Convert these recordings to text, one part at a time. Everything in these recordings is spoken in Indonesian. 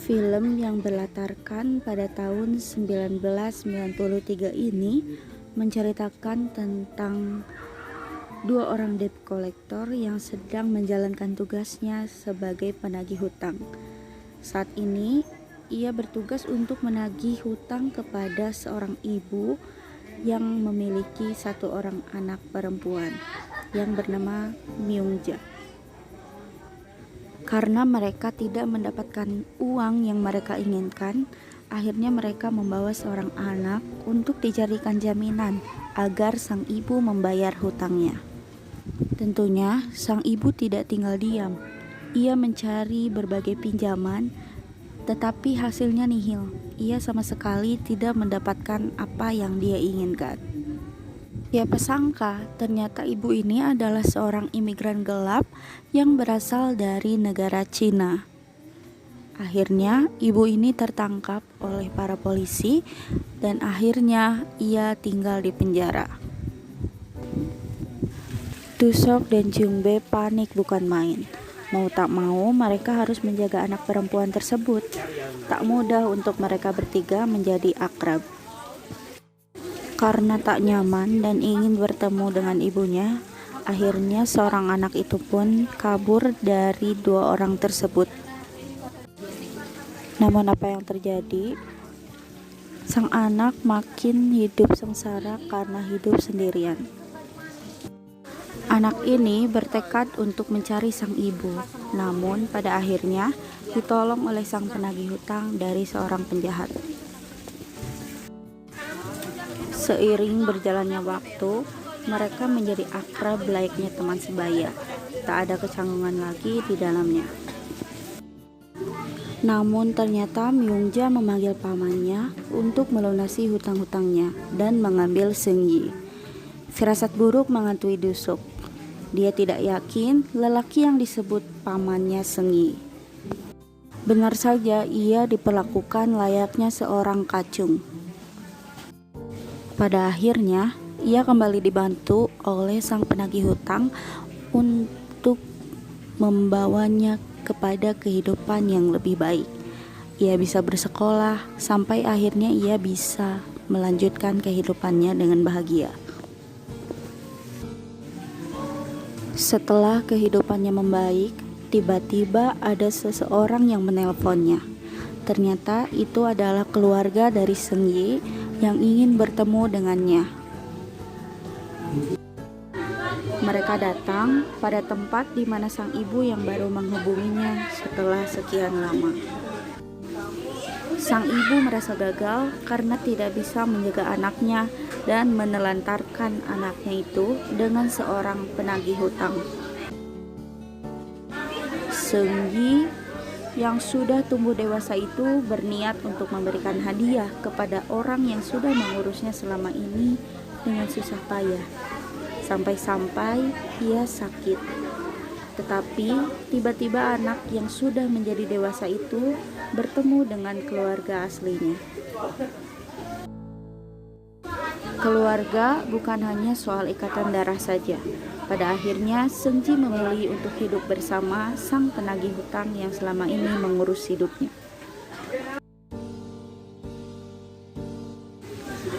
Film yang berlatarkan pada tahun 1993 ini menceritakan tentang dua orang debt collector yang sedang menjalankan tugasnya sebagai penagih hutang. Saat ini, ia bertugas untuk menagih hutang kepada seorang ibu yang memiliki satu orang anak perempuan yang bernama Myung-ja. Karena mereka tidak mendapatkan uang yang mereka inginkan, akhirnya mereka membawa seorang anak untuk dijadikan jaminan agar sang ibu membayar hutangnya. Tentunya, sang ibu tidak tinggal diam. Ia mencari berbagai pinjaman, tetapi hasilnya nihil. Ia sama sekali tidak mendapatkan apa yang dia inginkan. Siapa sangka, ternyata ibu ini adalah seorang imigran gelap yang berasal dari negara Cina. Akhirnya, ibu ini tertangkap oleh para polisi dan akhirnya ia tinggal di penjara. Dusok dan Jungbe panik bukan main. Mau tak mau, mereka harus menjaga anak perempuan tersebut. Tak mudah untuk mereka bertiga menjadi akrab. Karena tak nyaman dan ingin bertemu dengan ibunya, akhirnya seorang anak itu pun kabur dari dua orang tersebut. Namun apa yang terjadi? Sang anak makin hidup sengsara karena hidup sendirian. Anak ini bertekad untuk mencari sang ibu, namun pada akhirnya ditolong oleh sang penagih hutang dari seorang penjahat. Seiring berjalannya waktu, mereka menjadi akrab layaknya teman sebaya. Tak ada kecanggungan lagi di dalamnya. Namun ternyata Myung-ja memanggil pamannya untuk melunasi hutang-hutangnya dan mengambil Seung-gi. Firasat buruk menghantui Dusuk. Dia tidak yakin lelaki yang disebut pamannya Seung-gi. Benar saja ia diperlakukan layaknya seorang kacung. Pada akhirnya, ia kembali dibantu oleh sang penagih hutang untuk membawanya kepada kehidupan yang lebih baik. Ia bisa bersekolah sampai akhirnya ia bisa melanjutkan kehidupannya dengan bahagia. Setelah kehidupannya membaik, tiba-tiba ada seseorang yang menelponnya. Ternyata itu adalah keluarga dari Seung-gi yang ingin bertemu dengannya. Mereka datang pada tempat di mana sang ibu yang baru menghubunginya setelah sekian lama. Sang ibu merasa gagal karena tidak bisa menjaga anaknya dan menelantarkan anaknya itu dengan seorang penagih hutang. Seung-gi yang sudah tumbuh dewasa itu berniat untuk memberikan hadiah kepada orang yang sudah mengurusnya selama ini dengan susah payah. Sampai-sampai ia sakit. Tetapi tiba-tiba anak yang sudah menjadi dewasa itu bertemu dengan keluarga aslinya. Keluarga bukan hanya soal ikatan darah saja. Pada akhirnya, Seung-gi memilih untuk hidup bersama sang penagih hutang yang selama ini mengurus hidupnya.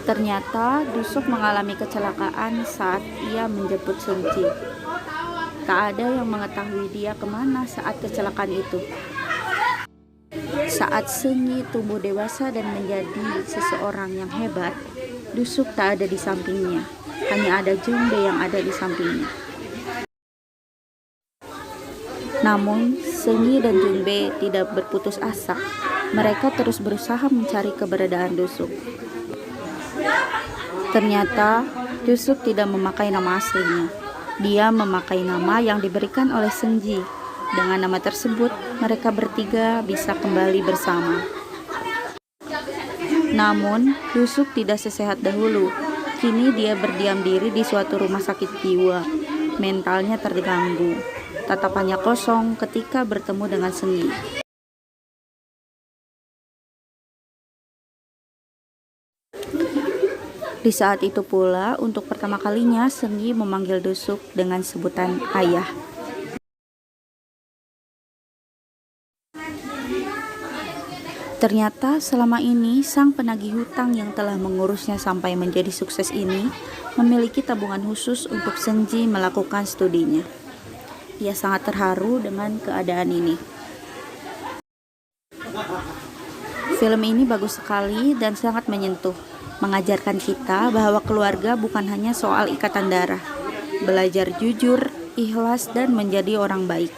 Ternyata, Dusuk mengalami kecelakaan saat ia menjemput Seung-gi. Tak ada yang mengetahui dia kemana saat kecelakaan itu. Saat Seung-gi tumbuh dewasa dan menjadi seseorang yang hebat, Dusuk tak ada di sampingnya. Hanya ada Jungbe yang ada di sampingnya. Namun, Seung-gi dan Jungbe tidak berputus asa. Mereka terus berusaha mencari keberadaan Dusuk. Ternyata, Dusuk tidak memakai nama aslinya. Dia memakai nama yang diberikan oleh Seung-gi. Dengan nama tersebut, mereka bertiga bisa kembali bersama. Namun, Dusuk tidak sesehat dahulu. Kini dia berdiam diri di suatu rumah sakit jiwa. Mentalnya terganggu. Tatapannya kosong ketika bertemu dengan Seung-gi. Di saat itu pula, untuk pertama kalinya Seung-gi memanggil Dusuk dengan sebutan ayah. Ternyata selama ini sang penagih hutang yang telah mengurusnya sampai menjadi sukses ini memiliki tabungan khusus untuk Senji melakukan studinya. Ia sangat terharu dengan keadaan ini. Film ini bagus sekali dan sangat menyentuh, mengajarkan kita bahwa keluarga bukan hanya soal ikatan darah. Belajar jujur, ikhlas, dan menjadi orang baik.